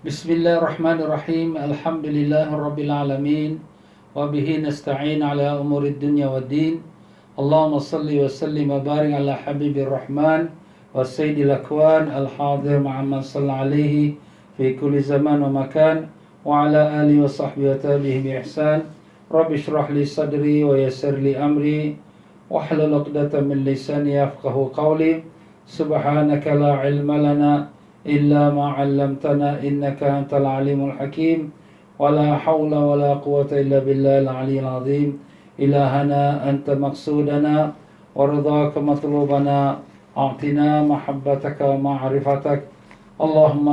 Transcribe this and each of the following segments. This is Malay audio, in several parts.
Bismillahirrahmanirrahim. Alhamdulillahirrabbilalamin. Wabihi nasta'in ala umuri dunya wa din. Allahumma salli wa sallim wa barik ala habibir rahman wa sayyidil akwan al-hadir ma'amman salla alaihi fi kulli zaman wa makan wa ala alihi wa sahbihi wa tabihi bi ihsan. Rabbi shrah li sadri wa yassir li amri wahlul 'uqdatam min lisani yafqahu qawli. Subhanaka la ilma lana إلا ما علمتنا إنك أنت العليم الحكيم ولا حول ولا قوة إلا بالله العلي العظيم إلهنا أنت مقصودنا ورضاك مطلوبنا أعطنا محبتك ومعرفتك اللهم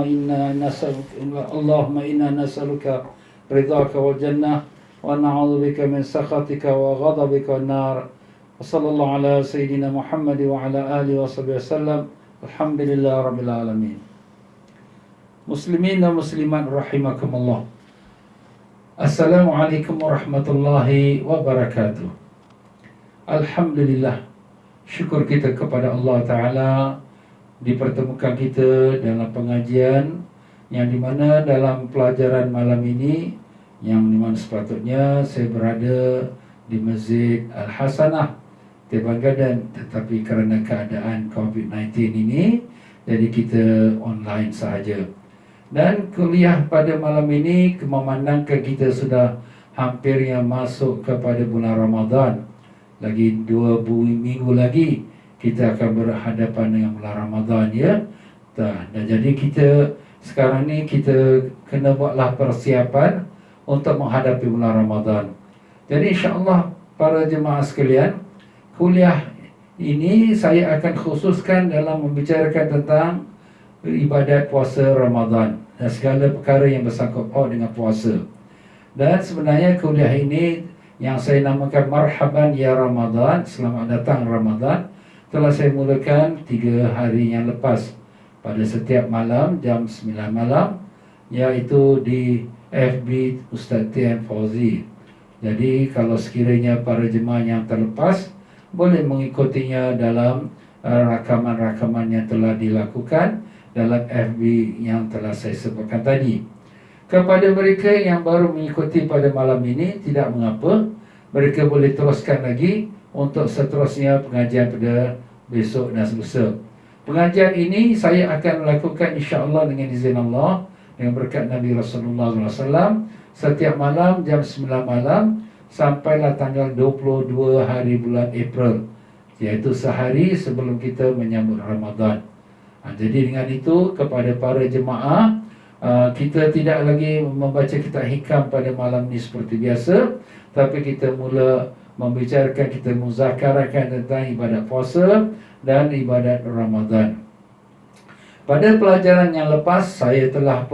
إنا نسألك رضاك والجنة ونعوذ بك من سخطك وغضبك والنار وصلى الله على سيدنا محمد وعلى آله وصحبه وسلم الحمد لله رب العالمين. Muslimin dan muslimat rahimakumullah. Assalamualaikum warahmatullahi wabarakatuh. Alhamdulillah, syukur kita kepada Allah Ta'ala dipertemukan kita dalam pengajian yang dimana dalam pelajaran malam ini, yang dimana sepatutnya saya berada di Masjid Al-Hasanah Terbanggadan, tetapi kerana keadaan COVID-19 ini, jadi kita online sahaja. Dan kuliah pada malam ini memandangkan kita sudah hampir yang masuk kepada bulan Ramadan. Lagi 2 minggu lagi kita akan berhadapan dengan bulan Ramadan, ya. Dan jadi kita sekarang ni kita kena buatlah persiapan untuk menghadapi bulan Ramadan. Jadi insya-Allah para jemaah sekalian, kuliah ini saya akan khususkan dalam membicarakan tentang ibadat puasa Ramadan dan segala perkara yang bersangkut paut dengan puasa. Dan sebenarnya kuliah ini yang saya namakan Marhaban Ya Ramadan, selamat datang Ramadan, telah saya mulakan 3 hari yang lepas pada setiap malam jam 9 malam, iaitu di FB Ustaz Tian Fauzi. Jadi kalau sekiranya para jemaah yang terlepas boleh mengikutinya dalam rakaman-rakaman yang telah dilakukan dalam FB yang telah saya sebutkan tadi. Kepada mereka yang baru mengikuti pada malam ini, tidak mengapa, mereka boleh teruskan lagi untuk seterusnya pengajian pada besok dan selusa. Pengajian ini saya akan melakukan insya-Allah dengan izin Allah, dengan berkat Nabi Rasulullah SAW, setiap malam jam 9 malam sampailah tanggal 22 hari bulan April, iaitu sehari sebelum kita menyambut Ramadan. Jadi dengan itu kepada para jemaah, kita tidak lagi membaca kitab hikam pada malam ini seperti biasa, tapi kita mula membicarakan, kita muzakarakan tentang ibadat puasa dan ibadat Ramadan. Pada pelajaran yang lepas saya telah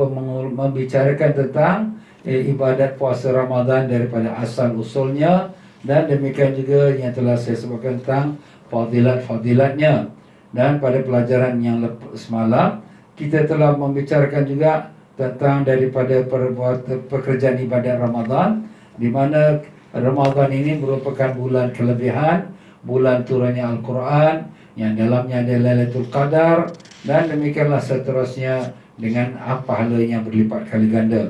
membicarakan tentang ibadat puasa Ramadan daripada asal usulnya, dan demikian juga yang telah saya sebutkan tentang fadilat-fadilatnya. Dan pada pelajaran yang semalam kita telah membicarakan juga tentang daripada pekerjaan ibadat Ramadan, di mana Ramadan ini merupakan bulan kelebihan, bulan turunnya Al-Quran, yang dalamnya ada Lailatul Qadar, dan demikianlah seterusnya dengan pahala yang berlipat kali ganda.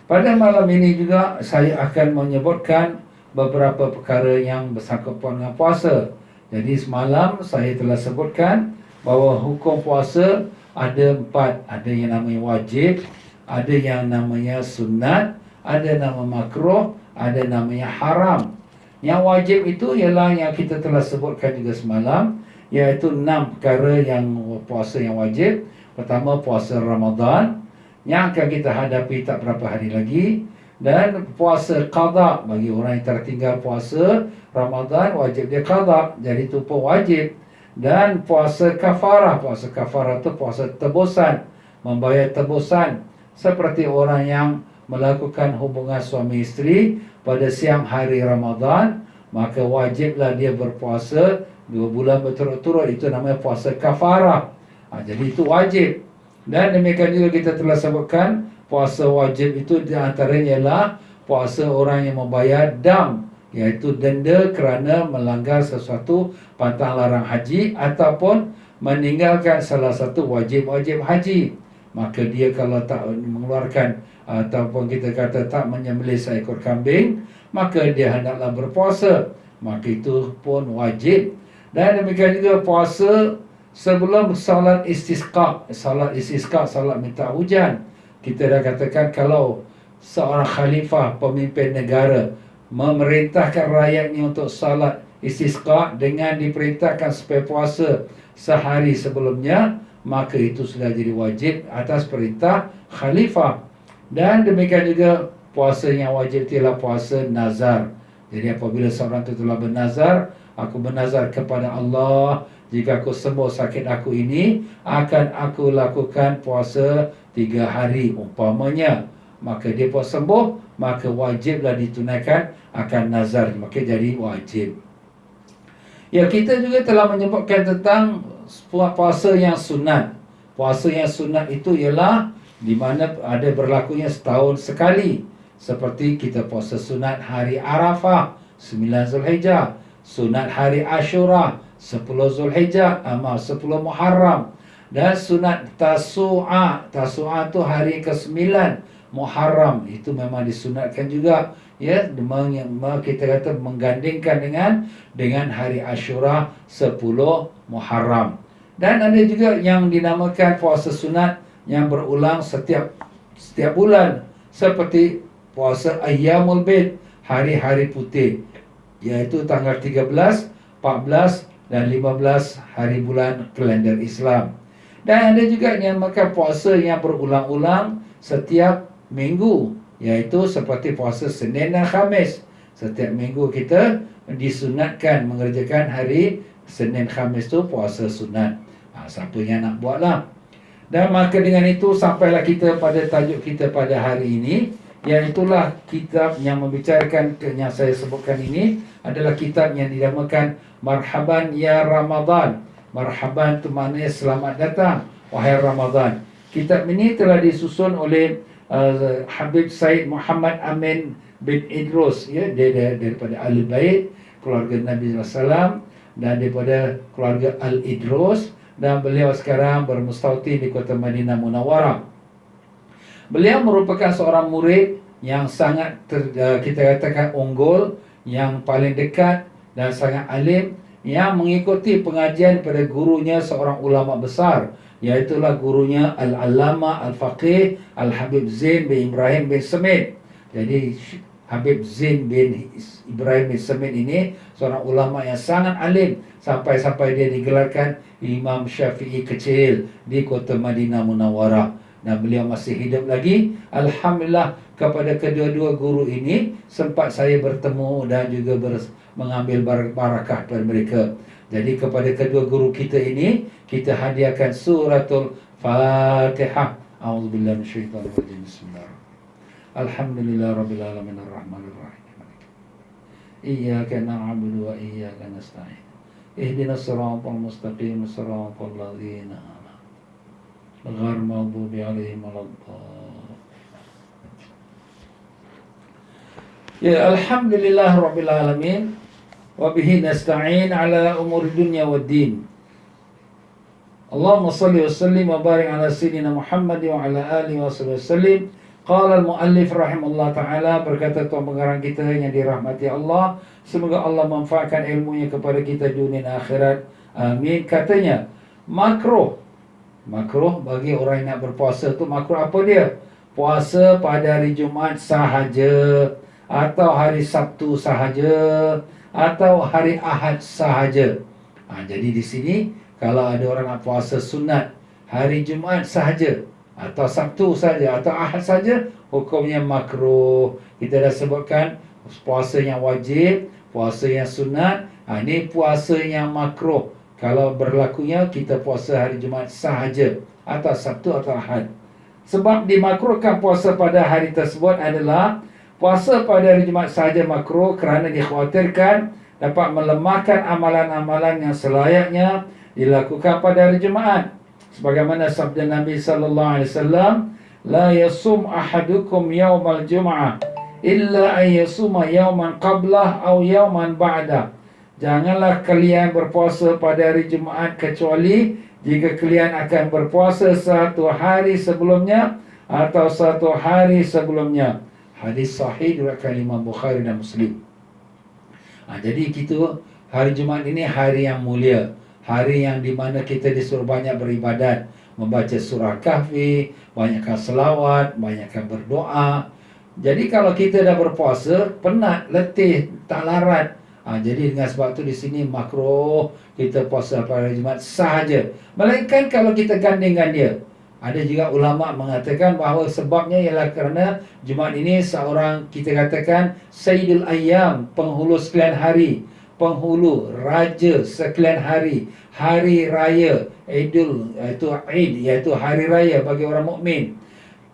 Pada malam ini juga saya akan menyebutkan beberapa perkara yang bersangkut paut dengan puasa. Jadi semalam saya telah sebutkan bahawa hukum puasa ada 4. Ada yang namanya wajib, ada yang namanya sunat, ada nama makruh, ada namanya haram. Yang wajib itu ialah yang kita telah sebutkan juga semalam, iaitu 6 perkara yang puasa yang wajib. Pertama, puasa Ramadan yang akan kita hadapi tak berapa hari lagi. Dan puasa qada, bagi orang yang tertinggal puasa Ramadan, wajib dia qada, jadi itu pun wajib. Dan puasa kafarah, puasa kafarah itu puasa tebusan, membayar tebusan, seperti orang yang melakukan hubungan suami isteri pada siang hari Ramadan, maka wajiblah dia berpuasa 2 bulan berturut-turut, itu namanya puasa kafarah. Jadi itu wajib. Dan demikian juga kita telah sebutkan puasa wajib itu di antaranya ialah puasa orang yang membayar dam, iaitu denda kerana melanggar sesuatu pantang larang haji ataupun meninggalkan salah satu wajib-wajib haji. maka dia kalau tak mengeluarkan ataupun kita kata tak menyembelih seekor kambing, maka dia hendaklah berpuasa. Maka itu pun wajib. Dan demikian juga puasa sebelum salat istisqa. Salat istisqa, salat minta hujan. Kita dah katakan kalau seorang khalifah, pemimpin negara, memerintahkan rakyatnya untuk salat istisqa dengan diperintahkan supaya puasa sehari sebelumnya, maka itu sudah jadi wajib atas perintah khalifah. Dan demikian juga puasa yang wajib ialah puasa nazar. Jadi apabila seorang itu telah bernazar, aku bernazar kepada Allah, jika aku sembuh sakit aku ini, akan aku lakukan puasa 3 hari umpamanya, maka dia pun sembuh, maka wajiblah ditunaikan akan nazar, maka jadi wajib. Ya, kita juga telah menyebutkan tentang puasa yang sunat. Puasa yang sunat itu ialah di mana ada berlakunya setahun sekali. Seperti kita puasa sunat hari Arafah 9 Zulhijjah, sunat hari Ashura 10 Zulhijjah, 10 Muharram, dan sunat Tasu'a. Tasu'a itu hari ke-9 Muharram, itu memang disunatkan juga, ya, kita kata menggandingkan dengan hari Ashura 10 Muharram. Dan ada juga yang dinamakan puasa sunat yang berulang setiap bulan, seperti puasa Ayyamul Bid, hari-hari putih, iaitu tanggal 13, 14 dan 15 hari bulan kalender Islam. Dan ada juga yang dinamakan puasa yang berulang-ulang setiap minggu, iaitu seperti puasa Senin dan Khamis. Setiap minggu kita disunatkan mengerjakan hari Senin Khamis tu puasa sunat. Siapa yang nak buatlah. Dan maka dengan itu sampailah kita pada tajuk kita pada hari ini, iaitulah kitab yang membicarakan yang saya sebutkan ini adalah kitab yang dinamakan Marhaban Ya Ramadan. Marhaban itu maknanya selamat datang wahai Ramadan. Kitab ini telah disusun oleh Habib Said Muhammad Amin bin Idrus, ya, dia daripada Ahli Bait, keluarga Nabi SAW, dan daripada keluarga Al-Idrus, dan beliau sekarang bermustautin di kota Madinah Munawwarah. Beliau merupakan seorang murid yang sangat kita katakan unggul, yang paling dekat dan sangat alim, yang mengikuti pengajian pada gurunya seorang ulama besar, iaitulah gurunya Al-Allamah Al-Faqih Al-Habib Zain bin Ibrahim bin Samit. Jadi Habib Zain bin Ibrahim bin Samit ini seorang ulama yang sangat alim, sampai-sampai dia digelarkan Imam Syafi'i kecil di kota Madinah Munawwarah. Dan beliau masih hidup lagi. Alhamdulillah, kepada kedua-dua guru ini sempat saya bertemu dan juga mengambil barakah dari mereka. Jadi kepada kedua guru kita ini kita hadiahkan suratul Fatihah. A'udzubillahi minasyaitonirrajim. Bismillahirrahmanirrahim. Alhamdulillahirabbil alamin arrahmanir rahim. Iyyaka na'budu wa iyyaka nasta'in. Ihdinas siratal mustaqim, siratal ladzina ghairil maghdubi 'alaihim waladdallin. Ya, alhamdulillah rabbil alamin wa bihi nasta'in ala umuri dunya waddin. Allahumma salli wa sallim wa barik ala sayyidina Muhammad wa ala alihi wa sallim. Qala al-muallif rahimahullah ta'ala, berkata tuan pengarang kita yang dirahmati Allah, semoga Allah manfaatkan ilmunya kepada kita dunia dan akhirat, amin. Katanya makruh bagi orang yang nak berpuasa tu, makruh apa dia? Puasa pada hari Jumaat sahaja, atau hari Sabtu sahaja, atau hari Ahad sahaja. Jadi di sini kalau ada orang nak puasa sunat hari Jumaat sahaja, atau Sabtu saja, atau Ahad saja, hukumnya makruh. Kita dah sebutkan puasa yang wajib, puasa yang sunat. Ini puasa yang makruh. Kalau berlakunya kita puasa hari Jumaat sahaja, atau Sabtu atau Ahad. Sebab dimakruhkan puasa pada hari tersebut adalah puasa pada hari Jumaat sahaja makruh kerana dikhawatirkan dapat melemahkan amalan-amalan yang selayaknya dilakukan pada hari Jumaat. Sebagaimana sabda Nabi sallallahu alaihi wasallam, la yasum ahadukum yaumal jum'ah illa an yasuma yauman qablah aw yauman ba'dah. Janganlah kalian berpuasa pada hari Jumaat kecuali jika kalian akan berpuasa satu hari sebelumnya atau satu hari sebelumnya. Hadis sahih diriwayatkan Imam Bukhari dan Muslim. Jadi kita hari Jumaat ini hari yang mulia, hari yang dimana kita disuruh banyak beribadat, membaca surah Kahfi, banyakkan selawat, banyakkan berdoa. Jadi kalau kita dah berpuasa, penat, letih, tak larat, jadi dengan sebab tu di sini makruh kita puasa pada hari Jumaat sahaja. Melainkan kalau kita gandingkan dia. Ada juga ulama mengatakan bahawa sebabnya ialah kerana Jumaat ini seorang, kita katakan Sayyidul Ayyam, penghulu sekalian hari, penghulu raja sekalian hari, hari raya Idul, iaitu hari raya bagi orang mukmin.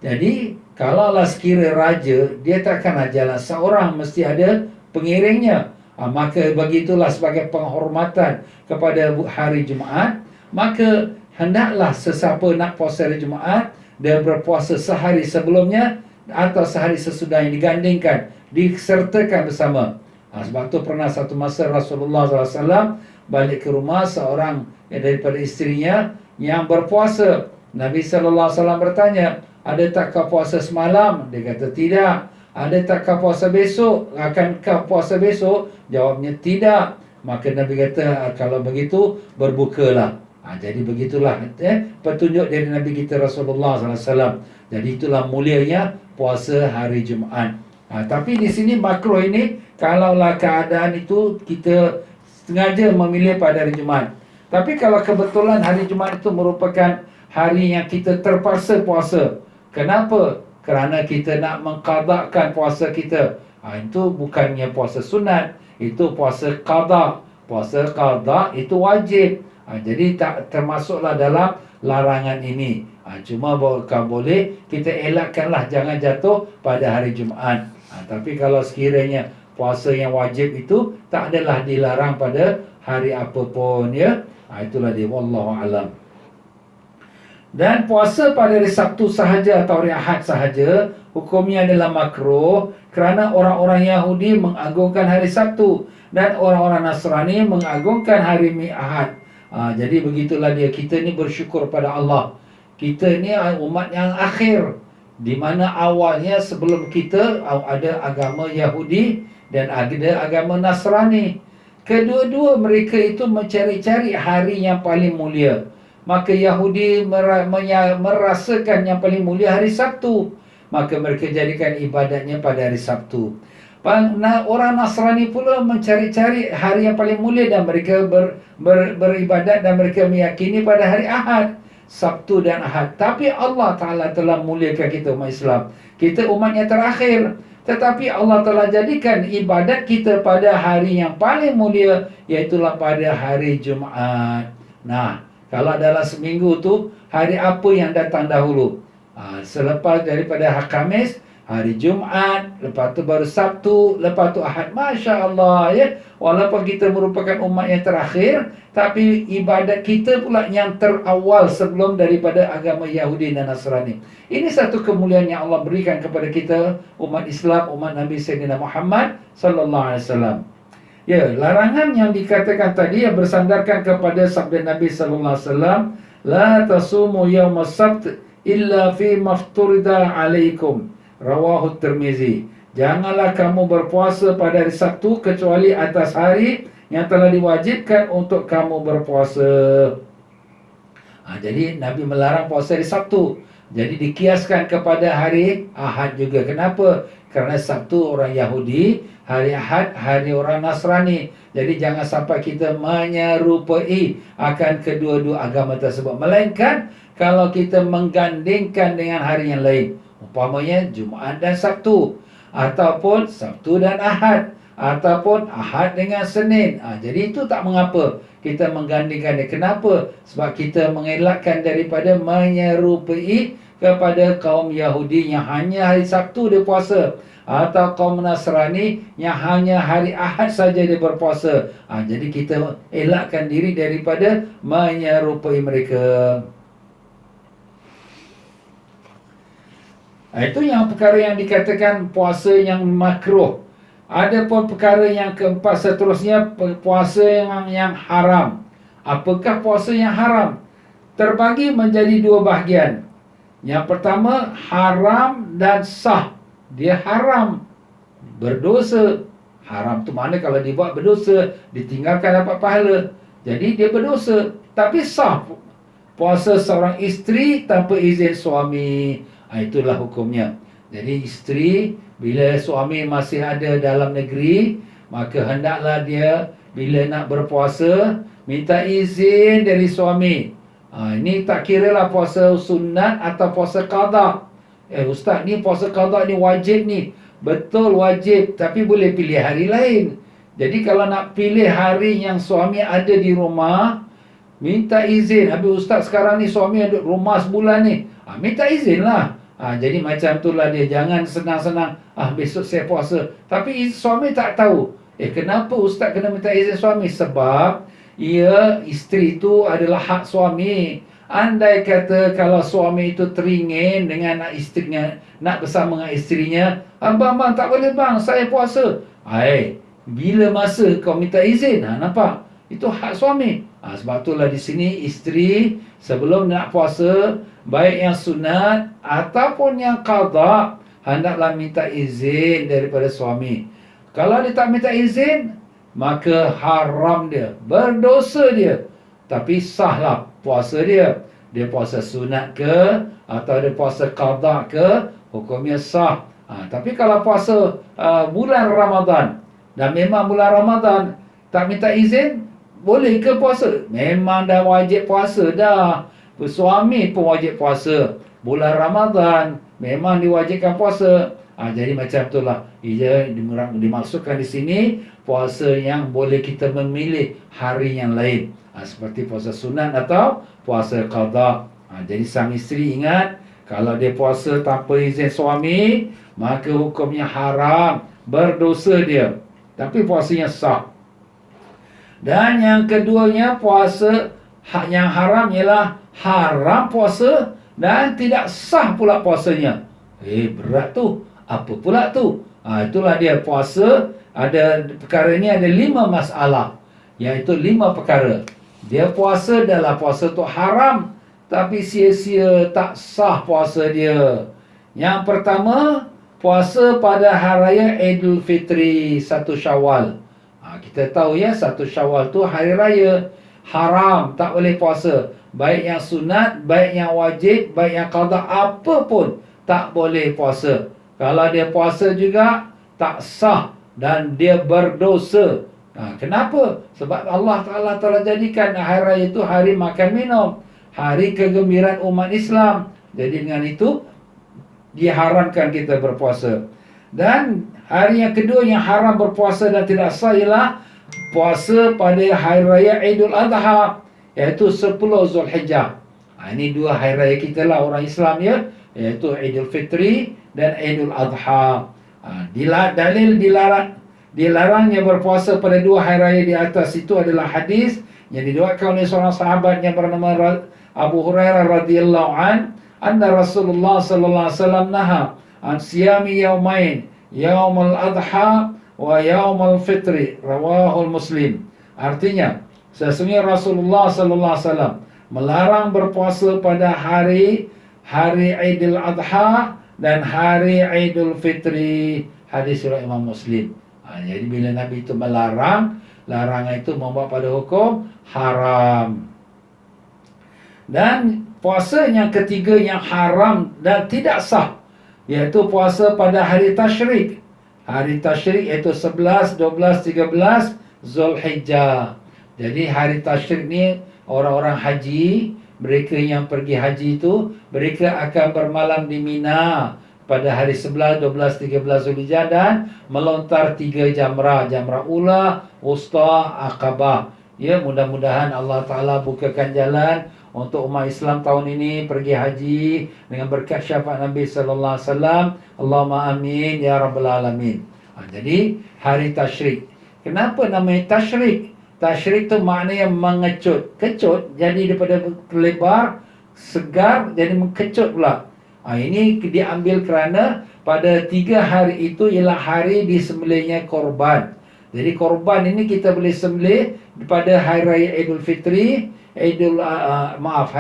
Jadi kalaulah sekira raja, dia takkanlah jalan seorang, mesti ada pengiringnya. Maka begitulah sebagai penghormatan kepada hari Jumaat, maka hendaklah sesiapa nak puasa hari Jumaat, dia berpuasa sehari sebelumnya atau sehari sesudah yang digandingkan, disertakan bersama. Sebab tu pernah satu masa Rasulullah SAW balik ke rumah seorang daripada isterinya yang berpuasa. Nabi SAW bertanya, ada tak kau puasa semalam? Dia kata tidak. Ada tak kau puasa besok? Akankah puasa besok? Jawabnya tidak. Maka Nabi kata, kalau begitu berbukalah. Jadi begitulah petunjuk dari Nabi kita Rasulullah SAW. Jadi itulah mulianya puasa hari Jumaat. Tapi di sini makruh ini, kalaulah keadaan itu kita sengaja memilih pada hari Jumaat. Tapi kalau kebetulan hari Jumaat itu merupakan hari yang kita terpaksa puasa. Kenapa? Kerana kita nak mengqadakkan puasa kita. Itu bukannya puasa sunat, itu puasa qada. Puasa qada itu wajib. Jadi tak termasuklah dalam larangan ini. Cuma boleh kita elakkanlah jangan jatuh pada hari Jumaat. Tapi kalau sekiranya puasa yang wajib itu tak adalah dilarang pada hari apapun, ya. Itulah dia, wallahu alam. Dan puasa pada hari Sabtu sahaja atau hari Ahad sahaja hukumnya adalah makruh, kerana orang-orang Yahudi mengagungkan hari Sabtu dan orang-orang Nasrani mengagungkan hari Ahad. Jadi begitulah dia, kita ni bersyukur pada Allah. Kita ni umat yang akhir, di mana awalnya sebelum kita ada agama Yahudi dan ada agama Nasrani. Kedua-dua mereka itu mencari-cari hari yang paling mulia. Maka Yahudi merasakan yang paling mulia hari Sabtu, maka mereka jadikan ibadatnya pada hari Sabtu. Orang Nasrani pula mencari-cari hari yang paling mulia dan mereka beribadat dan mereka meyakini pada hari Ahad, Sabtu dan Ahad. Tapi Allah Ta'ala telah muliakan kita umat Islam. Kita umat yang terakhir, tetapi Allah telah jadikan ibadat kita pada hari yang paling mulia, iaitulah pada hari Jumaat. Kalau dalam seminggu tu, hari apa yang datang dahulu? Selepas daripada hari Khamis, hari Jumaat, lepas tu baru Sabtu, lepas tu Ahad. Masya Allah, ya. Walaupun kita merupakan umat yang terakhir, tapi ibadat kita pula yang terawal sebelum daripada agama Yahudi dan Nasrani. Ini satu kemuliaan yang Allah berikan kepada kita, umat Islam, umat Nabi Sayyidina Muhammad sallallahu alaihi wasallam. Ya, larangan yang dikatakan tadi yang bersandarkan kepada sabda Nabi sallallahu alaihi wasallam, la tasumu yaumas sabt illa fi mafturida alaikum. Rawahu Tirmizi. Janganlah kamu berpuasa pada hari Sabtu kecuali atas hari yang telah diwajibkan untuk kamu berpuasa. Jadi Nabi melarang puasa hari Sabtu. Jadi dikiaskan kepada hari Ahad juga. Kenapa? Kerana Sabtu orang Yahudi, hari Ahad hari orang Nasrani. Jadi jangan sampai kita menyerupai akan kedua-dua agama tersebut. Melainkan kalau kita menggandingkan dengan hari yang lain, umpamanya Jumaat dan Sabtu, ataupun Sabtu dan Ahad, ataupun Ahad dengan Senin. Jadi itu tak mengapa kita menggandingkan dia. Kenapa? Sebab kita mengelakkan daripada menyerupai kepada kaum Yahudi yang hanya hari Sabtu dia puasa, atau kaum Nasrani yang hanya hari Ahad saja dia berpuasa. Jadi kita elakkan diri daripada menyerupai mereka. Itu yang perkara yang dikatakan puasa yang makruh. Ada pun perkara yang keempat seterusnya, puasa yang haram. Apakah puasa yang haram? terbagi menjadi dua bahagian. Yang pertama, haram dan sah. Dia haram, berdosa. Haram tu mana kalau dibuat berdosa, ditinggalkan dapat pahala. Jadi dia berdosa. Tapi sah, puasa seorang isteri tanpa izin suami. Itulah hukumnya. Jadi isteri, bila suami masih ada dalam negeri, maka hendaklah dia bila nak berpuasa minta izin dari suami. Ini tak kira lah puasa sunat atau puasa qada. Ustaz, ni puasa qada ni wajib ni. Betul wajib, tapi boleh pilih hari lain. Jadi kalau nak pilih hari yang suami ada di rumah, minta izin. Habis ustaz sekarang ni suami ada rumah sebulan ni, minta izin lah. Jadi macam tu lah dia. Jangan senang-senang, besok saya puasa, tapi suami tak tahu. Kenapa ustaz kena minta izin suami? Sebab isteri itu adalah hak suami. Andai kata kalau suami itu teringin dengan isterinya, nak bersama dengan isterinya, bang tak boleh bang, saya puasa. Bila masa kau minta izin? Nampak? Itu hak suami. Sebab itulah di sini isteri sebelum nak puasa, baik yang sunat ataupun yang qada, hendaklah minta izin daripada suami. Kalau dia tak minta izin, maka haram dia, berdosa dia. Tapi sahlah puasa dia. Dia puasa sunat ke atau dia puasa qada ke, hukumnya sah. Tapi kalau puasa bulan Ramadan, dan memang bulan Ramadan tak minta izin, boleh ke puasa? Memang dah wajib puasa dah. Suami pun wajib puasa. Bulan Ramadan memang diwajibkan puasa. Jadi macam itulah. Ia dimaksudkan di sini puasa yang boleh kita memilih hari yang lain. Seperti puasa sunat atau puasa qada. Jadi sang isteri ingat, kalau dia puasa tanpa izin suami, maka hukumnya haram, berdosa dia. Tapi puasanya sah. Dan yang keduanya, puasa yang haram ialah haram puasa dan tidak sah pula puasanya. Berat tu. Apa pula tu? Itulah dia puasa. Ada perkara ini ada 5 masalah, iaitu 5 perkara. Dia puasa adalah puasa tu haram, tapi sia-sia, tak sah puasa dia. Yang pertama, puasa pada hari raya Idul Fitri 1 Syawal. Kita tahu ya, 1 Syawal tu hari raya. Haram, tak boleh puasa. Baik yang sunat, baik yang wajib, baik yang qada, apa pun tak boleh puasa. Kalau dia puasa juga, tak sah dan dia berdosa. Kenapa? Sebab Allah Ta'ala telah jadikan hari raya itu hari makan minum, hari kegembiraan umat Islam. Jadi dengan itu diharamkan kita berpuasa. Dan hari yang kedua yang haram berpuasa dan tidak sah ialah puasa pada hari raya Idul Adha, iaitu 10 Zulhijjah. Ini 2 hari raya kita lah orang Islam ya, iaitu Idul Fitri dan Idul Adha. Dalil dilarangnya berpuasa pada 2 hari raya di atas itu adalah hadis yang diriwayatkan oleh seorang sahabat yang bernama Abu Hurairah radhiyallahu anna Rasulullah sallallahu alaihi wasallam naha an siyami yaumain, yaumul adha wa yaumul fitri, rawahul Muslim. Artinya, sesungguhnya Rasulullah sallallahu alaihi wasallam melarang berpuasa pada hari Idul Adha dan hari Idul Fitri. Hadis riwayat Imam Muslim. Jadi bila Nabi itu melarang, larangan itu membawa pada hukum haram. Dan puasa yang ketiga yang haram dan tidak sah, iaitu puasa pada hari tasyrik. Hari tasyrik iaitu 11, 12, 13 Zulhijjah. Jadi hari tasyrik ni orang-orang haji, mereka yang pergi haji itu, mereka akan bermalam di Mina pada hari 11, 12, 13 Zulhijjah dan melontar 3 jamrah. Jamrah Ula, Wusta, Aqabah. Ya, mudah-mudahan Allah Ta'ala bukakan jalan untuk umat Islam tahun ini pergi haji dengan berkat syafaat Nabi sallallahu alaihi wasallam. Allahumma amin ya rabbal alamin. Jadi hari tasyrik. Kenapa namanya tasyrik? Tasyrik tu maknanya mengecut. Kecut jadi daripada lebar, segar jadi mengecut pula. Ini diambil kerana pada 3 hari itu ialah hari disembelihnya korban. Jadi korban ini kita boleh sembelih pada Hari Raya Idul Fitri, Hari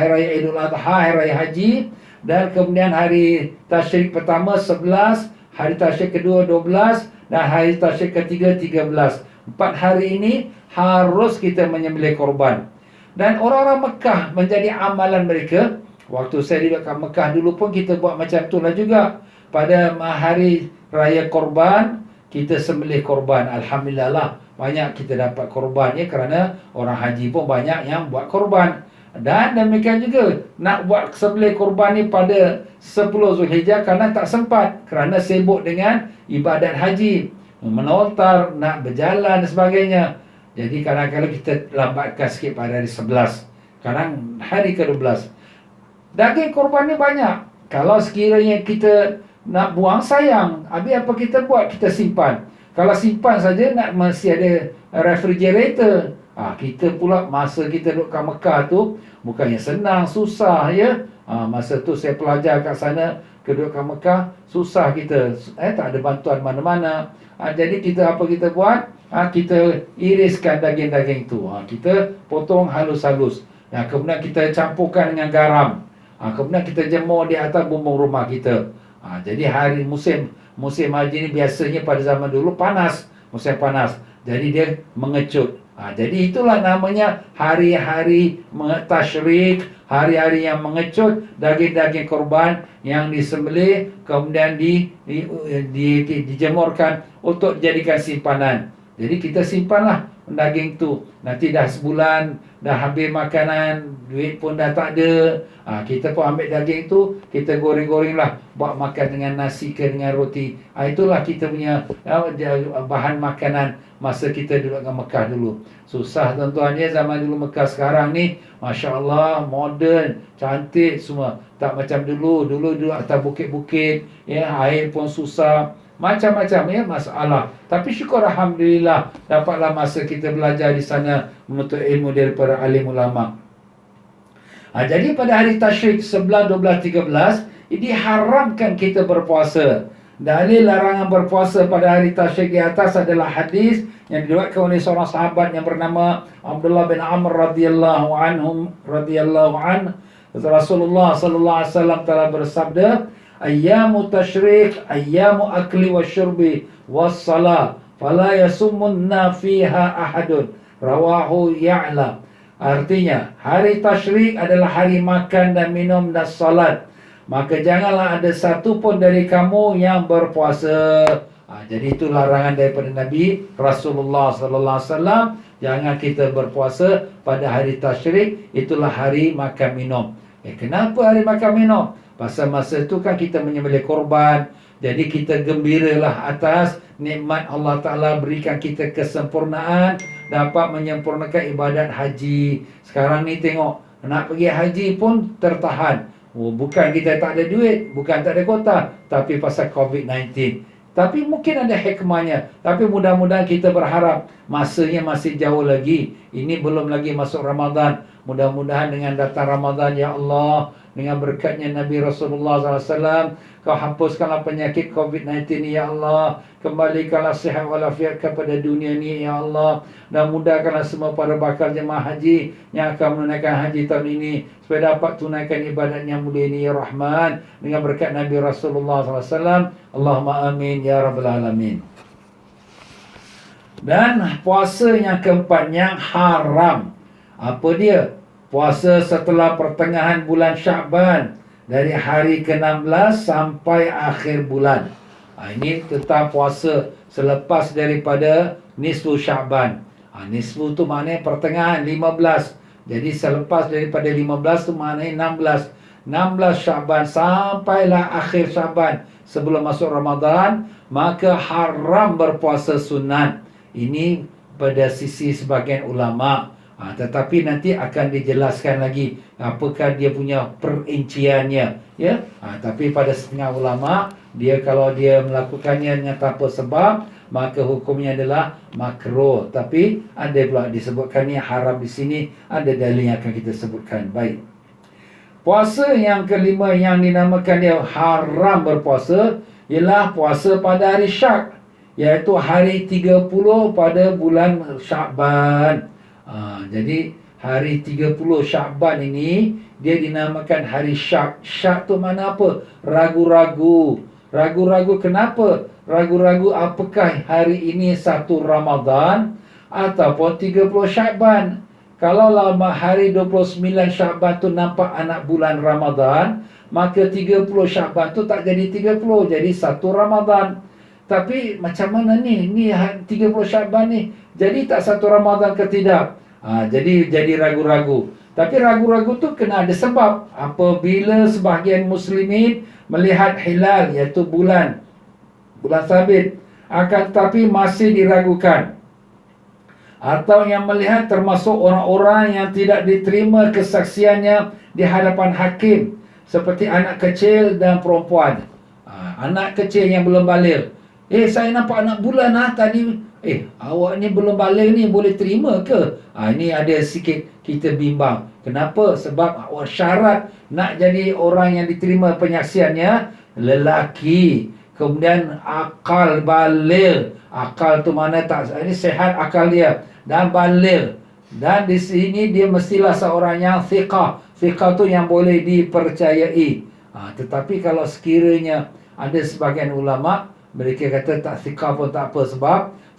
Raya Idul Adha, Hari Raya Haji, dan kemudian hari tasyrik pertama 11, hari tasyrik kedua 12, dan hari tasyrik ketiga 13. 4 hari ini harus kita menyembelih korban. Dan orang-orang Mekah menjadi amalan mereka. Waktu saya di Mekah dulu pun kita buat macam itulah juga. Pada hari raya korban, kita sembelih korban. Alhamdulillah lah, banyak kita dapat korban ya, kerana orang haji pun banyak yang buat korban. Dan demikian juga nak buat sembelih korban ni pada 10 Zulhijjah kerana tak sempat, kerana sibuk dengan ibadat haji, menontar, nak berjalan dan sebagainya. Jadi kadang-kadang kita lambatkan sikit pada hari 11, kadang hari ke-12. Daging korban ni banyak. Kalau sekiranya kita nak buang, sayang, habis apa kita buat? Kita simpan. Kalau simpan saja, nak masih ada refrigerator. Kita pula masa kita duduk kat Mekah tu bukannya senang, susah ya. Masa tu saya pelajar kat sana, duduk kat Mekah, susah kita, tak ada bantuan mana-mana. Jadi kita apa kita buat? Kita iriskan daging-daging tu, kita potong halus-halus. Kemudian kita campurkan dengan garam. Kemudian kita jemur di atas bumbung rumah kita. Jadi hari musim haji ni biasanya pada zaman dulu panas, musim panas. Jadi dia mengecut. Jadi itulah namanya hari-hari tasyrik, hari-hari yang mengecut daging-daging korban yang disembelih, kemudian dijemurkan untuk dijadikan simpanan. Jadi kita simpanlah daging tu. Nanti dah sebulan, dah habis makanan, duit pun dah tak ada. Kita pun ambil daging tu, kita goreng-goreng lah, buat makan dengan nasi ke dengan roti. Itulah kita punya bahan makanan masa kita duduk kat Mekah dulu. Susah tuan-tuan ya, zaman dulu. Mekah sekarang ni Masya Allah, moden, cantik semua. Tak macam dulu. Dulu atas bukit-bukit ya, air pun susah, macam-macam ya masalah. Tapi syukur Alhamdulillah, dapatlah masa kita belajar di sana, menuntut ilmu daripada alim ulama. Jadi pada hari tasyrik 11, 12, 13 diharamkan kita berpuasa. Dalil larangan berpuasa pada hari tasyrik di atas adalah hadis yang diriwayatkan oleh seorang sahabat yang bernama Abdullah bin Amr radhiyallahu an. Rasulullah sallallahu alaihi wasallam telah bersabda, ayyamu tasyrik ayyamu akli wasyurbi wassalah fala yasummunna fiha ahadun, rawahu Ya'la. Artinya, hari tasyrik adalah hari makan dan minum dan salat, maka janganlah ada satu pun dari kamu yang berpuasa. Jadi itu larangan daripada Nabi Rasulullah sallallahu alaihi wasallam. Jangan kita berpuasa pada hari tasyrik, itulah hari makan minum. Kenapa hari makan minum? Pasal masa itu kan kita menyembelih korban. Jadi kita gembiralah atas nikmat Allah Ta'ala berikan kita kesempurnaan, dapat menyempurnakan ibadat haji. Sekarang ni tengok, nak pergi haji pun tertahan. Bukan kita tak ada duit, bukan tak ada kota, tapi pasal COVID-19. Tapi mungkin ada hikmahnya. Tapi mudah-mudahan kita berharap, masanya masih jauh lagi. Ini belum lagi masuk Ramadan. Mudah-mudahan dengan datang Ramadan, ya Allah, dengan berkatnya Nabi Rasulullah SAW, Kau hapuskanlah penyakit COVID-19 ni, ya Allah. Kembalikanlah sihat walafiat kepada dunia ni, ya Allah. Dan mudahkanlah semua para bakal jemaah haji yang akan menunaikan haji tahun ini, supaya dapat tunaikan ibadat yang mulia ini, ya Rahman, dengan berkat Nabi Rasulullah SAW. Allahumma amin, ya Rabbal Alamin. Dan puasa yang keempat yang haram. Apa dia? Puasa setelah pertengahan bulan Sya'ban, dari hari ke-16 sampai akhir bulan. Ini tentang puasa selepas daripada nisfu Sya'ban. Nisfu tu maknanya pertengahan, 15. Jadi selepas daripada 15 tu maknanya 16. 16 Sya'ban sampailah akhir Sya'ban, sebelum masuk Ramadan, maka haram berpuasa sunat. Ini pada sisi sebagian ulama'. Tetapi nanti akan dijelaskan lagi apakah dia punya perinciannya, ya. Tapi pada setengah ulama, dia kalau dia melakukannya dengan tanpa sebab, maka hukumnya adalah makruh. Tapi ada pula disebutkan ni haram di sini, ada dalil yang akan kita sebutkan. Baik. Puasa yang kelima yang dinamakan dia haram berpuasa ialah puasa pada hari Syak, iaitu hari 30 pada bulan Sya'ban. Jadi hari 30 Syakban ini dia dinamakan hari Syak. Syak tu mana apa? Ragu-ragu. Ragu-ragu kenapa? Ragu-ragu apakah hari ini 1 Ramadan ataupun 30 Syakban. Kalau lama hari 29 Syakban tu nampak anak bulan Ramadan, maka 30 Syakban tu tak jadi 30, jadi 1 Ramadan. Tapi macam mana ni? Ni 30 Syakban ni jadi tak 1 Ramadan ke tidak? Jadi ragu-ragu. Tapi ragu-ragu tu kena ada sebab. Apabila sebahagian muslimin melihat hilal, iaitu bulan sabit, akan tetapi masih diragukan, atau yang melihat termasuk orang-orang yang tidak diterima kesaksiannya di hadapan hakim, seperti anak kecil dan perempuan. Anak kecil yang belum baligh, saya nampak anak bulan tadi. Awak ni belum baligh ni, boleh terima ke? Ini ada sikit kita bimbang. Kenapa? Sebab awak syarat nak jadi orang yang diterima penyaksiannya lelaki, kemudian akal baligh. Akal tu mana tak, ini sehat akal dia, dan baligh. Dan di sini dia mestilah seorang yang thiqah. Thiqah tu yang boleh dipercayai. Tetapi kalau sekiranya ada sebagian ulama, mereka kata tak thiqah pun tak apa.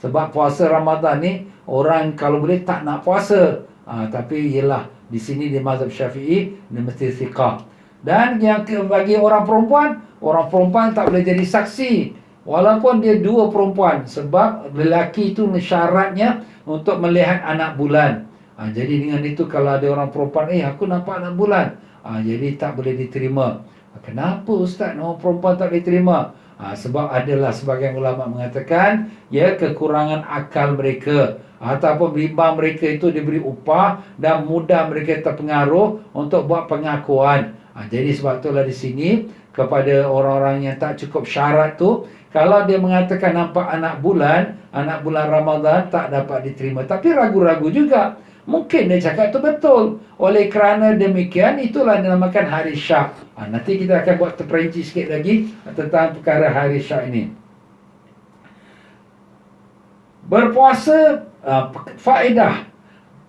Sebab puasa Ramadan ni orang kalau boleh tak nak puasa. Tapi ialah di sini di mazhab Syafi'i dia mesti thiqah. Dan yang bagi orang perempuan tak boleh jadi saksi walaupun dia 2 perempuan, sebab lelaki itu syaratnya untuk melihat anak bulan. Jadi dengan itu kalau ada orang perempuan, aku nampak anak bulan, jadi tak boleh diterima. Kenapa Ustaz orang perempuan tak boleh terima? Sebab adalah sebagian ulama mengatakan kekurangan akal mereka, ataupun bimbang mereka itu diberi upah dan mudah mereka terpengaruh untuk buat pengakuan. Jadi sebab itulah di sini kepada orang-orang yang tak cukup syarat tu, kalau dia mengatakan nampak anak bulan Ramadan, tak dapat diterima. Tapi ragu-ragu juga. Mungkin dia cakap tu betul. Oleh kerana demikian, itulah dinamakan hari Syak. Nanti kita akan buat terperinci sikit lagi tentang perkara hari Syak ini. Berpuasa, faedah.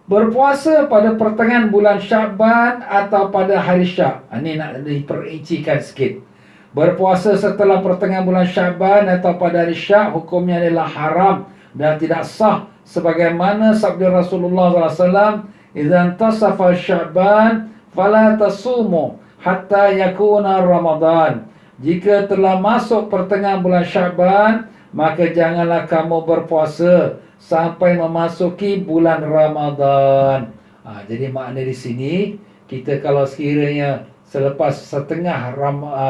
Berpuasa pada pertengahan bulan Syakban atau pada hari Syak. Ini nak diperincikan sikit. Berpuasa setelah pertengahan bulan Syakban atau pada hari Syak, hukumnya adalah haram dan tidak sah, sebagaimana sabda Rasulullah SAW, "Idzan tasafa Sya'ban fala tasumu hatta yakuna Ramadan." Jika telah masuk pertengahan bulan Sya'ban, maka janganlah kamu berpuasa sampai memasuki bulan Ramadan. Jadi makna di sini, kita kalau sekiranya selepas setengah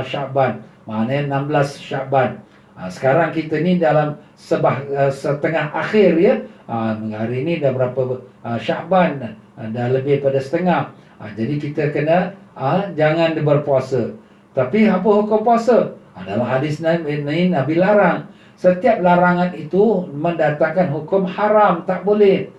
Sya'ban, maknanya 16 Sya'ban. Sekarang kita ni dalam setengah akhir hari ni dah berapa Sya'ban, dah lebih pada setengah. Jadi kita kena jangan berpuasa. Tapi apa hukum puasa? Dalam hadis Nabi larang. Setiap larangan itu mendatangkan hukum haram, tak boleh.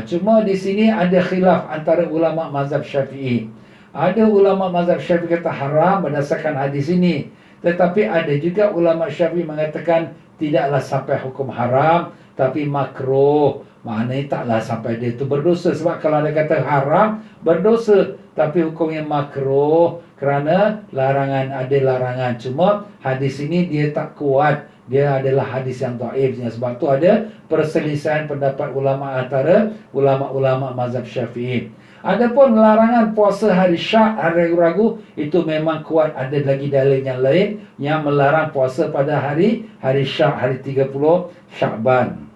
Cuma di sini ada khilaf antara ulama mazhab Syafi'i. Ada ulama mazhab Syafi'i kata haram berdasarkan hadis ini. Tetapi ada juga ulama Syafi'i mengatakan tidaklah sampai hukum haram, tapi makruh. Maknanya taklah sampai dia itu berdosa. Sebab kalau dia kata haram, berdosa. Tapi hukumnya makruh kerana ada larangan. Cuma hadis ini dia tak kuat. Dia adalah hadis yang dhaif. Sebab tu ada perselisihan pendapat ulama antara ulama-ulama mazhab Syafi'i. Adapun larangan puasa hari Syak, hari ragu, itu memang kuat. Ada lagi dalil yang lain yang melarang puasa pada hari Syak, hari 30 Syakban.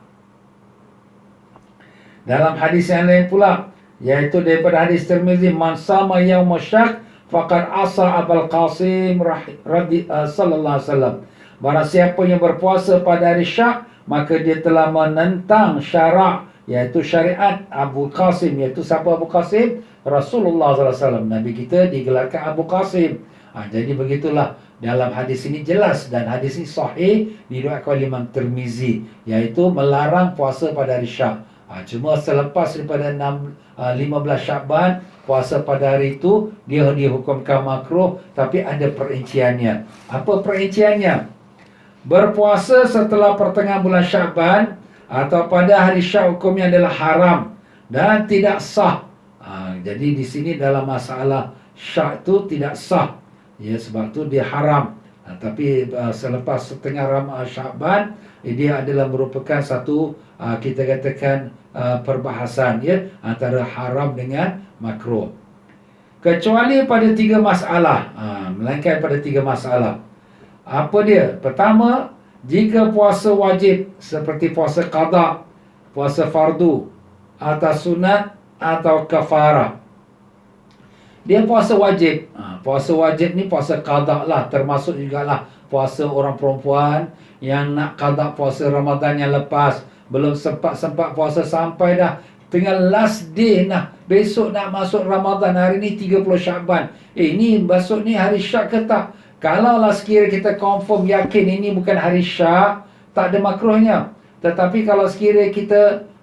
Dalam hadis yang lain pula, iaitu daripada hadis Tirmizi, "Man sama yaum syak faqad asa Abul Qasim sallallahu alaihi wasallam." Barang siapa yang berpuasa pada hari Syak, maka dia telah menentang syarak, iaitu syariat Abu Qasim. Iaitu siapa Abu Qasim? Rasulullah SAW. Nabi kita digelarkan Abu Qasim. Jadi begitulah dalam hadis ini jelas, dan hadis ini sahih diriwayatkan oleh Imam Tirmizi, iaitu melarang puasa pada hari Syak. Cuma selepas daripada 15 Syakban, puasa pada hari itu dia dihukumkan makruh, tapi ada perinciannya. Apa perinciannya? Berpuasa setelah pertengahan bulan Syakban atau pada hari Syak hukumnya adalah haram dan tidak sah. Jadi di sini dalam masalah syak itu tidak sah, ya, sebab tu dia haram. Tapi selepas setengah Sya'ban, dia adalah merupakan satu kita katakan perbahasan, ya, antara haram dengan makruh. Kecuali pada 3 masalah, melainkan pada 3 masalah. Apa dia? Pertama, jika puasa wajib seperti puasa qada, puasa fardu, atau sunat, atau kafarah. Dia puasa wajib. Puasa wajib ni puasa qada lah, termasuk jugalah puasa orang perempuan yang nak qada puasa Ramadan yang lepas, belum sempat puasa sampai dah tengah last day, besok nak masuk Ramadan, hari ni 30 Sya'ban. Ni besok ni hari syak ke tak? Kalaulah sekiranya kita confirm yakin ini bukan hari syak, tak ada makruhnya. Tetapi kalau sekiranya kita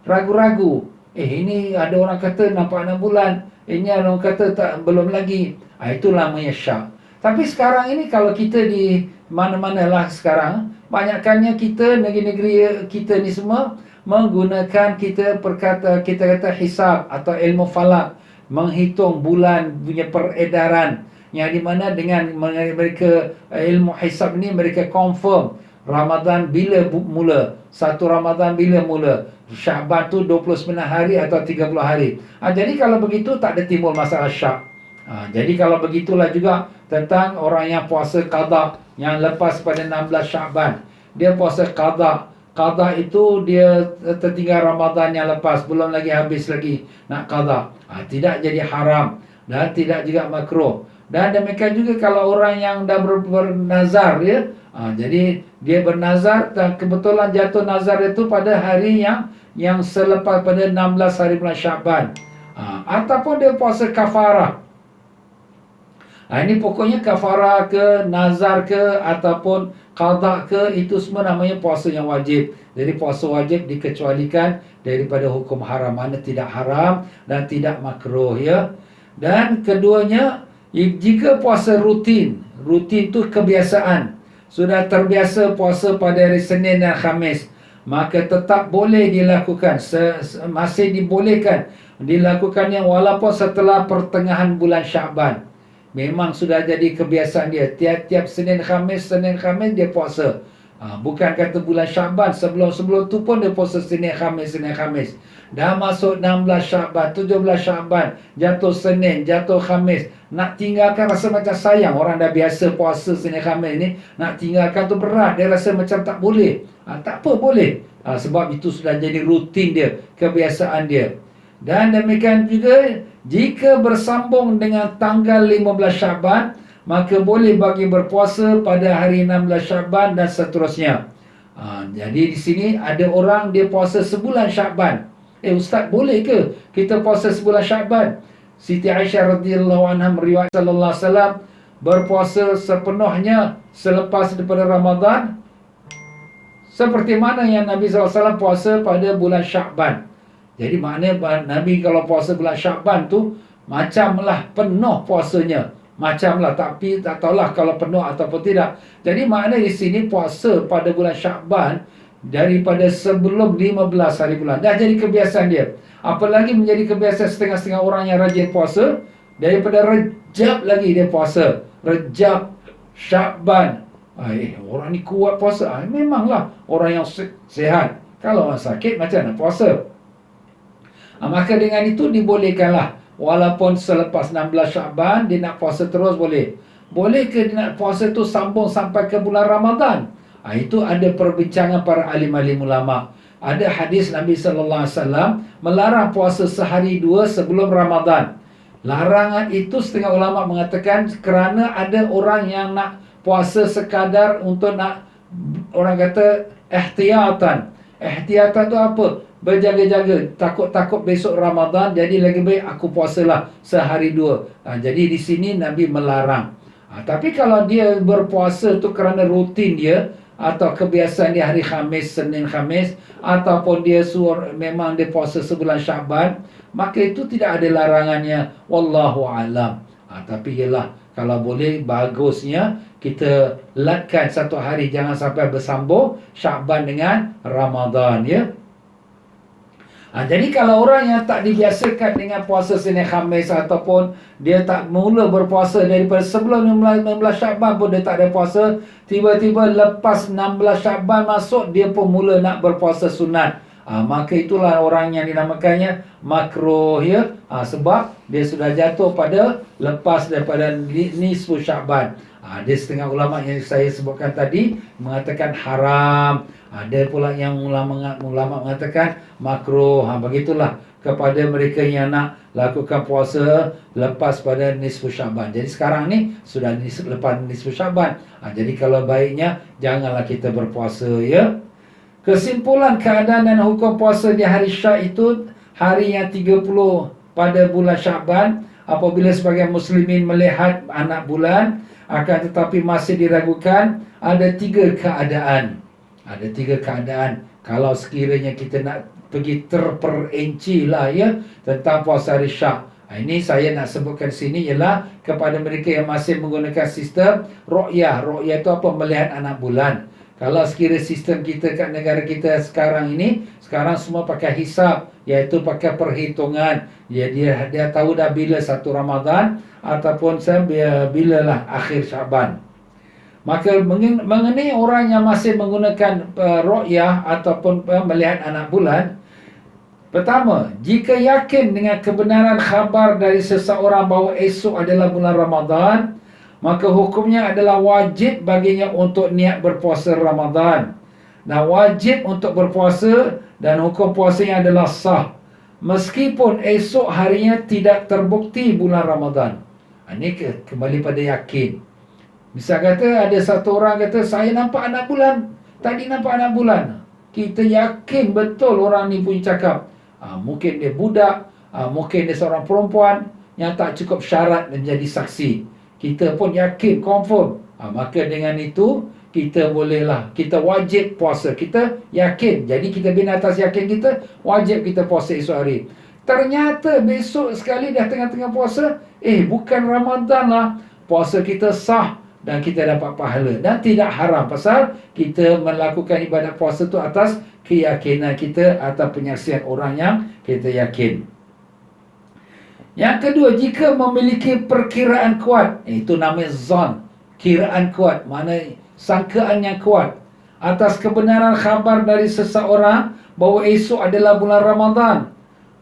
ragu-ragu, ini ada orang kata nampak 6 bulan, ini ada orang kata tak, belum lagi, itu namanya syak. Tapi sekarang ini kalau kita di mana-mana lah sekarang, banyakkannya kita, negeri-negeri kita ni semua menggunakan kita kata hisab atau ilmu falak, menghitung bulan punya peredaran, yang di mana dengan mereka ilmu hisab ni mereka confirm Ramadan bila mula, 1 Ramadan bila mula, Sya'ban tu 29 hari atau 30 hari. Jadi kalau begitu tak ada timbul masalah syak. Jadi kalau begitulah juga tentang orang yang puasa qada yang lepas pada 16 Sya'ban. Dia puasa qada. Qada itu dia tertinggal Ramadan yang lepas, belum lagi habis lagi nak qada. Tidak jadi haram dan tidak juga makruh. Dan demikian juga kalau orang yang dah bernazar, ya. Jadi dia bernazar dan kebetulan jatuh nazar itu pada hari yang selepas pada 16 hari bulan Sya'ban. Ataupun dia puasa kafarah. Ini pokoknya kafarah ke, nazar ke, ataupun qada ke, itu semua namanya puasa yang wajib. Jadi puasa wajib dikecualikan daripada hukum haram, mana tidak haram dan tidak makruh, ya. Dan keduanya, jika puasa rutin tu kebiasaan, sudah terbiasa puasa pada hari Senin dan Khamis, maka tetap boleh dilakukan, masih dibolehkan dilakukannya walaupun setelah pertengahan bulan Sya'ban. Memang sudah jadi kebiasaan dia, tiap-tiap Senin Khamis dia puasa. Bukan kata bulan Sya'ban, sebelum tu pun dia puasa Senin Khamis. Dah masuk 16 Sya'ban, 17 Sya'ban, jatuh Senin, jatuh Khamis, nak tinggalkan rasa macam sayang. Orang dah biasa puasa Senin Khamis ni, nak tinggalkan tu berat, dia rasa macam tak boleh. Tak apa, boleh. Sebab itu sudah jadi rutin dia, kebiasaan dia. Dan demikian juga jika bersambung dengan tanggal 15 Sya'ban, maka boleh bagi berpuasa pada hari 16 Sya'ban dan seterusnya. Jadi di sini ada orang dia puasa sebulan Sya'ban. Ustaz, boleh ke kita puasa sebulan Sya'ban? Siti Aisyah radhiyallahu anha meriwayatkan sallallahu alaihi wasallam berpuasa sepenuhnya selepas daripada Ramadan, seperti mana yang Nabi SAW puasa pada bulan Sya'ban. Jadi maknanya Nabi kalau puasa bulan Sya'ban tu macamlah penuh puasanya. Macamlah, tapi tak tahulah kalau penuh ataupun tidak. Jadi maknanya di sini puasa pada bulan Sya'ban daripada sebelum 15 hari bulan. Dah jadi kebiasaan dia. Apalagi menjadi kebiasaan setengah-setengah orang yang rajin puasa, daripada Rejab lagi dia puasa. Rejab, Sya'ban. Orang ni kuat puasa. Memanglah orang yang sihat. Kalau orang sakit macam mana puasa? Maka dengan itu dibolehkanlah, walaupun selepas 16 Sya'ban dia nak puasa terus boleh. Boleh ke dia nak puasa tu sambung sampai ke bulan Ramadan? Itu ada perbincangan para alim-alim ulama. Ada hadis Nabi sallallahu alaihi wasallam melarang puasa sehari dua sebelum Ramadan. Larangan itu setengah ulama mengatakan kerana ada orang yang nak puasa sekadar untuk nak, orang kata ihtiyatan. Ihtiyatan tu apa? Berjaga-jaga, takut-takut besok Ramadan, jadi lagi baik aku puasalah sehari dua. Jadi di sini Nabi melarang. Tapi kalau dia berpuasa tu kerana rutin dia, atau kebiasaan dia hari Khamis, Senin Khamis, ataupun dia memang dia puasa sebulan Sya'ban, maka itu tidak ada larangannya. Wallahu alam. Tapi ialah, kalau boleh bagusnya kita latkan satu hari, jangan sampai bersambung Sya'ban dengan Ramadan, ya. Jadi kalau orang yang tak dibiasakan dengan puasa Senin Khamis, ataupun dia tak mula berpuasa daripada sebelum 16 Syakban pun dia tak ada puasa, tiba-tiba lepas 16 Syakban masuk dia pun mula nak berpuasa sunat, maka itulah orang yang dinamakannya makruh, ya. Sebab dia sudah jatuh pada lepas daripada nisfu Syakban. Ada setengah ulama yang saya sebutkan tadi mengatakan haram. Ada pula yang ulama mengatakan makruh. Begitulah kepada mereka yang nak lakukan puasa lepas pada nisfu Syakban. Jadi sekarang ni sudah lepas nisfu Syakban. Jadi kalau baiknya janganlah kita berpuasa, ya. Kesimpulan keadaan dan hukum puasa di hari Syak itu hari yang 30 pada bulan Syakban, apabila sebagian muslimin melihat anak bulan, akan tetapi masih diragukan, ada 3 keadaan. Ada 3 keadaan. Kalau sekiranya kita nak pergi terperinci lah, ya, tentang puasa hari Syak. Ini saya nak sebutkan sini ialah kepada mereka yang masih menggunakan sistem ru'yah. Ru'yah itu apa? Melihat anak bulan. Kalau sekiranya sistem kita kat negara kita sekarang ini, sekarang semua pakai hisab, iaitu pakai perhitungan. Dia tahu dah bila satu Ramadan ataupun bila lah akhir Syaban. Maka mengenai orang yang masih menggunakan ru'yah ataupun melihat anak bulan, pertama, jika yakin dengan kebenaran khabar dari seseorang bahawa esok adalah bulan Ramadan, maka hukumnya adalah wajib baginya untuk niat berpuasa Ramadan. Dan wajib untuk berpuasa, dan hukum puasanya adalah sah, meskipun esok harinya tidak terbukti bulan Ramadan. Ini kembali pada yakin. Misal kata ada satu orang kata, saya nampak anak bulan, tadi nampak anak bulan. Kita yakin betul orang ni punya cakap. Mungkin dia budak, mungkin dia seorang perempuan yang tak cukup syarat menjadi saksi. Kita pun yakin, confirm. Maka dengan itu kita bolehlah, kita wajib puasa. Kita yakin. Jadi kita bina atas yakin kita, wajib kita puasa esok hari. Ternyata besok sekali dah tengah-tengah puasa, bukan Ramadan lah. Puasa kita sah dan kita dapat pahala. Dan tidak haram, pasal kita melakukan ibadat puasa tu atas keyakinan kita atau penyaksian orang yang kita yakin. Yang kedua, jika memiliki perkiraan kuat, itu namanya zon, kiraan kuat, mana sangkaan yang kuat atas kebenaran khabar dari seseorang bahawa esok adalah bulan Ramadan,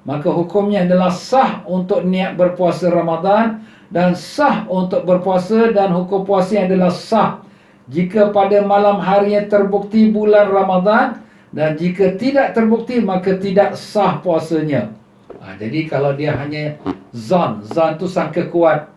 maka hukumnya adalah sah untuk niat berpuasa Ramadan, dan sah untuk berpuasa, dan hukum puasanya adalah sah jika pada malam harinya terbukti bulan Ramadan, dan jika tidak terbukti maka tidak sah puasanya. Jadi kalau dia hanya zon tu sangka kuat,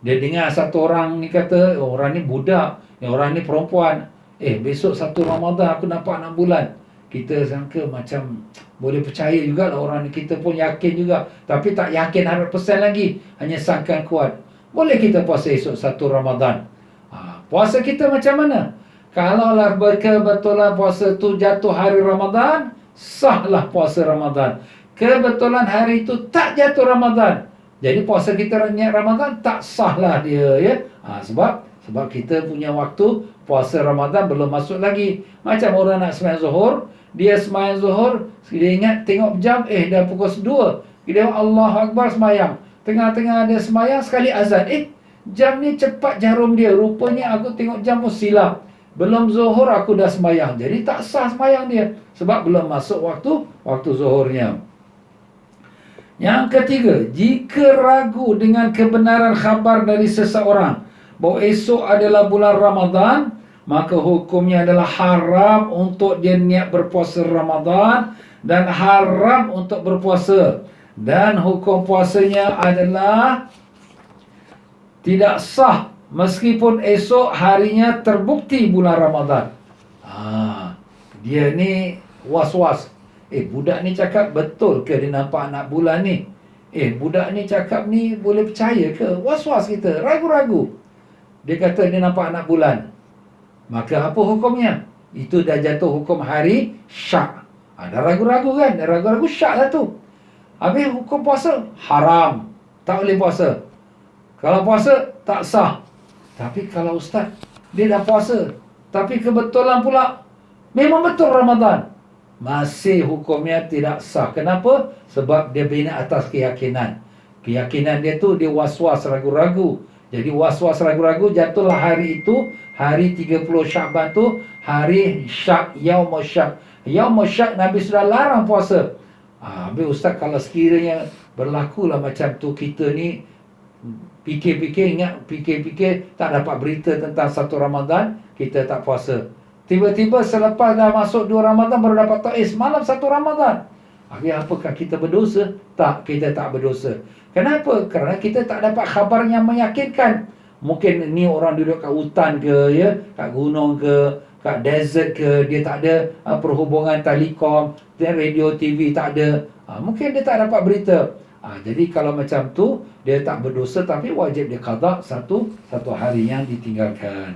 dia dengar satu orang ni kata, orang ni budak, orang ni perempuan, besok satu Ramadan aku nampak 6 bulan. Kita sangka macam boleh percaya jugalah orang ni, kita pun yakin juga, tapi tak yakin 100% lagi, hanya sangkaan kuat. Boleh kita puasa esok satu Ramadan. Puasa kita macam mana? Kalaulah kebetulan puasa tu jatuh hari Ramadan, sahlah puasa Ramadan. Kebetulan hari itu tak jatuh Ramadan, jadi puasa kita niat Ramadan tak sahlah dia, ya. Sebab kita punya waktu puasa Ramadan belum masuk lagi. Macam orang nak sembahyang Zuhur, dia sembahyang Zuhur, dia ingat tengok jam, dah pukul 2. Dia Allahu Akbar sembahyang. Tengah-tengah dia sembahyang sekali azan, jam ni cepat jarum dia. Rupanya aku tengok jam pun silap. Belum Zuhur aku dah sembahyang. Jadi tak sah sembahyang dia, sebab belum masuk waktu Zuhurnya. Yang ketiga, jika ragu dengan kebenaran khabar dari seseorang bahawa esok adalah bulan Ramadan, maka hukumnya adalah haram untuk dia niat berpuasa Ramadan, dan haram untuk berpuasa, dan hukum puasanya adalah tidak sah meskipun esok harinya terbukti bulan Ramadan. Dia ni was-was. Budak ni cakap betul ke dia nampak anak bulan ni? Budak ni cakap ni boleh percaya ke? Was-was kita, ragu-ragu. Dia kata dia nampak anak bulan. Maka apa hukumnya? Itu dah jatuh hukum hari Syak. Dah ragu-ragu kan? Dah ragu-ragu, Syak lah tu. Habis hukum puasa haram, tak boleh puasa. Kalau puasa tak sah. Tapi kalau ustaz, dia dah puasa, tapi kebetulan pula memang betul Ramadan, masih hukumnya tidak sah. Kenapa? Sebab dia bina atas keyakinan. Keyakinan dia tu dia was-was, ragu-ragu. Jadi was-was, ragu-ragu, jatuhlah hari itu, hari 30 Syakban tu, hari syak, yaumul syak. Yaumul syak Nabi sudah larang puasa. Habis Ustaz, kalau sekiranya berlakulah macam tu, kita ni fikir-fikir, ingat fikir-fikir, tak dapat berita tentang satu Ramadan, kita tak puasa. Tiba-tiba selepas dah masuk 2 Ramadan baru dapat tahu, semalam 1 Ramadan. Habis apakah kita berdosa? Tak, kita tak berdosa. Kenapa? Kerana kita tak dapat khabar yang meyakinkan. Mungkin ni orang duduk kat hutan ke, ya, kat gunung ke, kat desert ke, dia tak ada perhubungan telekom, dan radio, TV tak ada. Mungkin dia tak dapat berita. Jadi kalau macam tu, dia tak berdosa, tapi wajib dia qada satu hari yang ditinggalkan.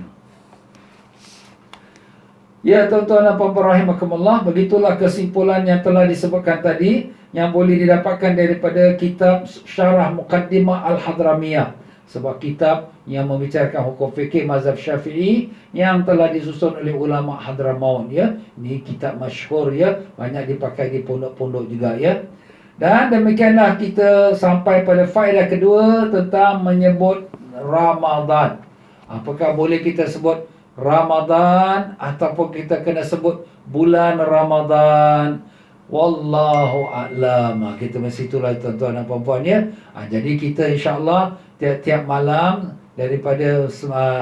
Ya tuan-tuan dan puan-puan rahimakumullah, begitulah kesimpulan yang telah disebutkan tadi, yang boleh didapatkan daripada kitab Syarah Muqaddimah Al-Hadramiyah, sebuah kitab yang membicarakan hukum fikih mazhab Syafi'i yang telah disusun oleh ulama Hadramaut, ya. Ini kitab masyhur, ya, banyak dipakai di pondok-pondok juga, ya. Dan demikianlah kita sampai pada faedah kedua tentang menyebut Ramadan. Apakah boleh kita sebut Ramadan ataupun kita kena sebut bulan Ramadan? Wallahu a'lam. Kita mesti itulah tuan-tuan dan puan-puan, ya. Jadi kita insya-Allah tiap-tiap malam daripada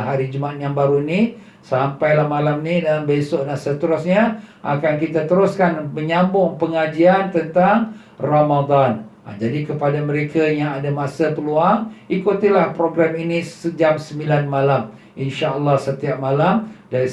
hari Jumaat yang baru ni sampailah malam ni dan besok dan seterusnya akan kita teruskan menyambung pengajian tentang Ramadan. Jadi kepada mereka yang ada masa peluang, ikutilah program ini sejam 9 malam. InsyaAllah setiap malam dari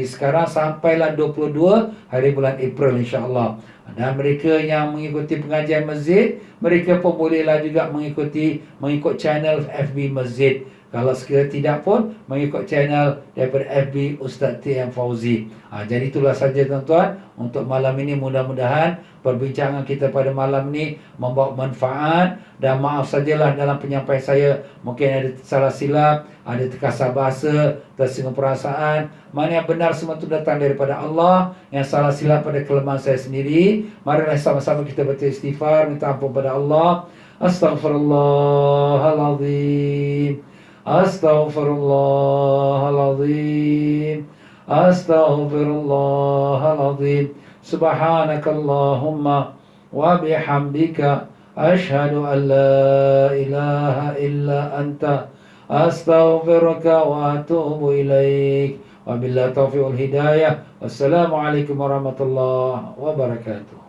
sekarang sampailah 22 hari bulan April insyaAllah. Dan mereka yang mengikuti pengajian masjid, mereka pun bolehlah juga mengikut channel FB masjid. Kalau sekiranya tidak pun, mengikut channel daripada FB Ustaz T.M. Fauzi. Jadi itulah saja tuan-tuan untuk malam ini. Mudah-mudahan perbincangan kita pada malam ini membawa manfaat. Dan maaf sajalah dalam penyampaian saya, mungkin ada salah silap, ada terkasar bahasa, tersinggung perasaan. Mana yang benar semua itu datang daripada Allah, yang salah silap pada kelemahan saya sendiri. Marilah sama-sama kita beristighfar, minta ampun pada Allah. Astaghfirullahaladzim. Astaghfirullahaladzim. Astaghfirullahaladzim. Subhanakallahumma wa bihamdika ashhadu an la ilaha illa anta astaghfiruka wa atubu ilaik. Wabillahi taufiq wal hidayah. Wassalamualaikum warahmatullahi wabarakatuh.